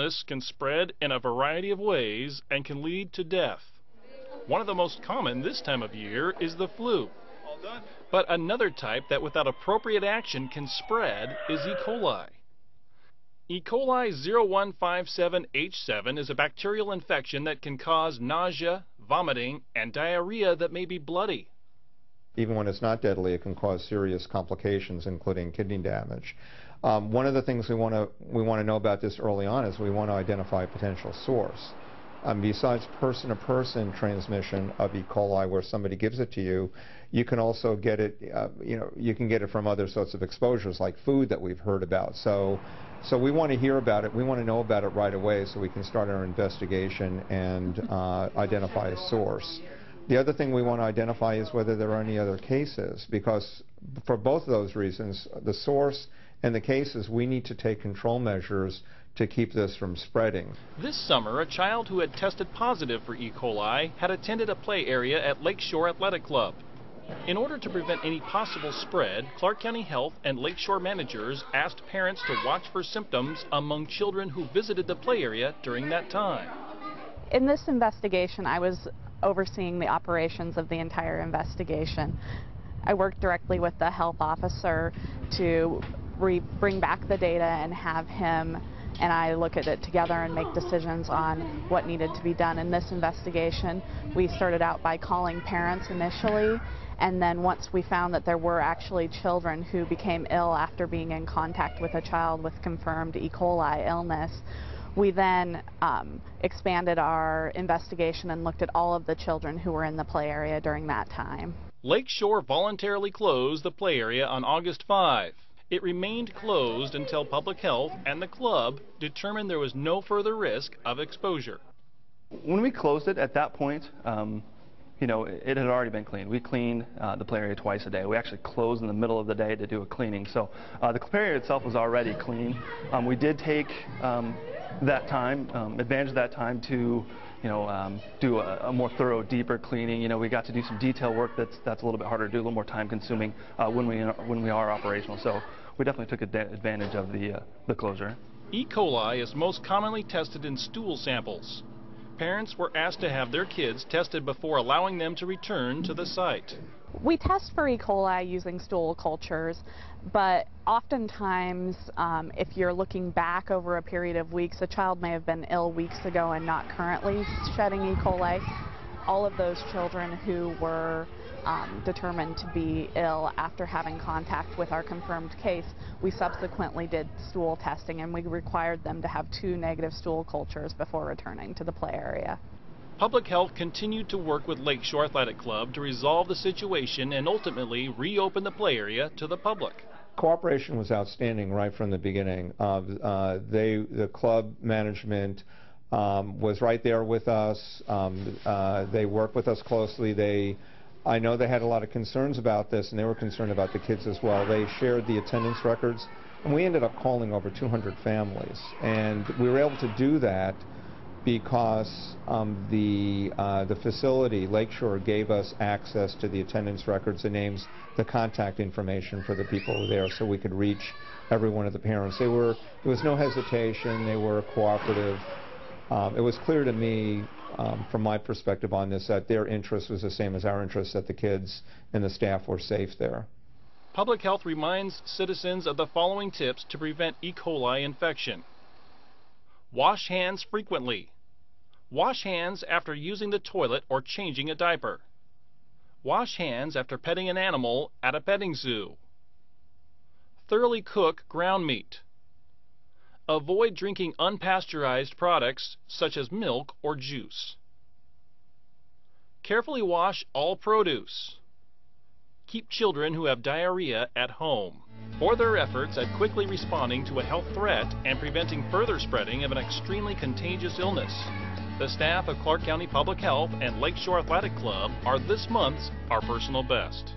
illness can spread in a variety of ways and can lead to death. One of the most common this time of year is the flu. But another type that without appropriate action can spread is E. coli. E. coli 0157H7 is a bacterial infection that can cause nausea, vomiting, and diarrhea that may be bloody. Even when it's not deadly, it can cause serious complications, including kidney damage. One of the things we want to know about this early on is we want to identify a potential source. Besides person-to-person transmission of E. coli, where somebody gives it to you, you can also get it. You can get it from other sorts of exposures, like food that we've heard about. So we want to hear about it. We want to know about it right away, so we can start our investigation and identify a source. The other thing we want to identify is whether there are any other cases, because for both of those reasons, the source and the cases, we need to take control measures to keep this from spreading. This summer, a child who had tested positive for E. coli had attended a play area at Lakeshore Athletic Club. In order to prevent any possible spread, Clark County Health and Lakeshore managers asked parents to watch for symptoms among children who visited the play area during that time. In this investigation, I was overseeing the operations of the entire investigation. I worked directly with the health officer to bring back the data and have him and I look at it together and make decisions on what needed to be done. In this investigation, we started out by calling parents initially, and then once we found that there were actually children who became ill after being in contact with a child with confirmed E. coli illness, we then expanded our investigation and looked at all of the children who were in the play area during that time. Lakeshore voluntarily closed the play area on August 5. It remained closed until public health and the club determined there was no further risk of exposure. When we closed it at that point, it had already been cleaned. We cleaned the play area twice a day. We actually closed in the middle of the day to do a cleaning. So the play area itself was already clean. We did take that time, advantage of that time to do a more thorough, deeper cleaning. We got to do some detail work that's a little bit harder to do, a little more time consuming when we are operational. So we definitely took advantage of the closure. E. coli is most commonly tested in stool samples. Parents were asked to have their kids tested before allowing them to return to the site. We test for E. coli using stool cultures, but oftentimes if you're looking back over a period of weeks, a child may have been ill weeks ago and not currently shedding E. coli. All of those children who were determined to be ill after having contact with our confirmed case, we subsequently did stool testing, and we required them to have 2 negative stool cultures before returning to the play area. Public Health continued to work with Lakeshore Athletic Club to resolve the situation and ultimately reopen the play area to the public. Cooperation was outstanding right from the beginning. The club management was right there with us. They worked with us closely. I know they had a lot of concerns about this, and they were concerned about the kids as well. They shared the attendance records, and we ended up calling over 200 families. And we were able to do that because the facility, Lakeshore, gave us access to the attendance records, the names, the contact information for the people who were there, so we could reach every one of the parents. There was no hesitation. They were cooperative. It was clear to me, from my perspective on this, that their interest was the same as our interest, that the kids and the staff were safe there. Public Health reminds citizens of the following tips to prevent E. coli infection. Wash hands frequently. Wash hands after using the toilet or changing a diaper. Wash hands after petting an animal at a petting zoo. Thoroughly cook ground meat. Avoid drinking unpasteurized products such as milk or juice. Carefully wash all produce. Keep children who have diarrhea at home. For their efforts at quickly responding to a health threat and preventing further spreading of an extremely contagious illness, the staff of Clark County Public Health and Lakeshore Athletic Club are this month's Our Personal Best.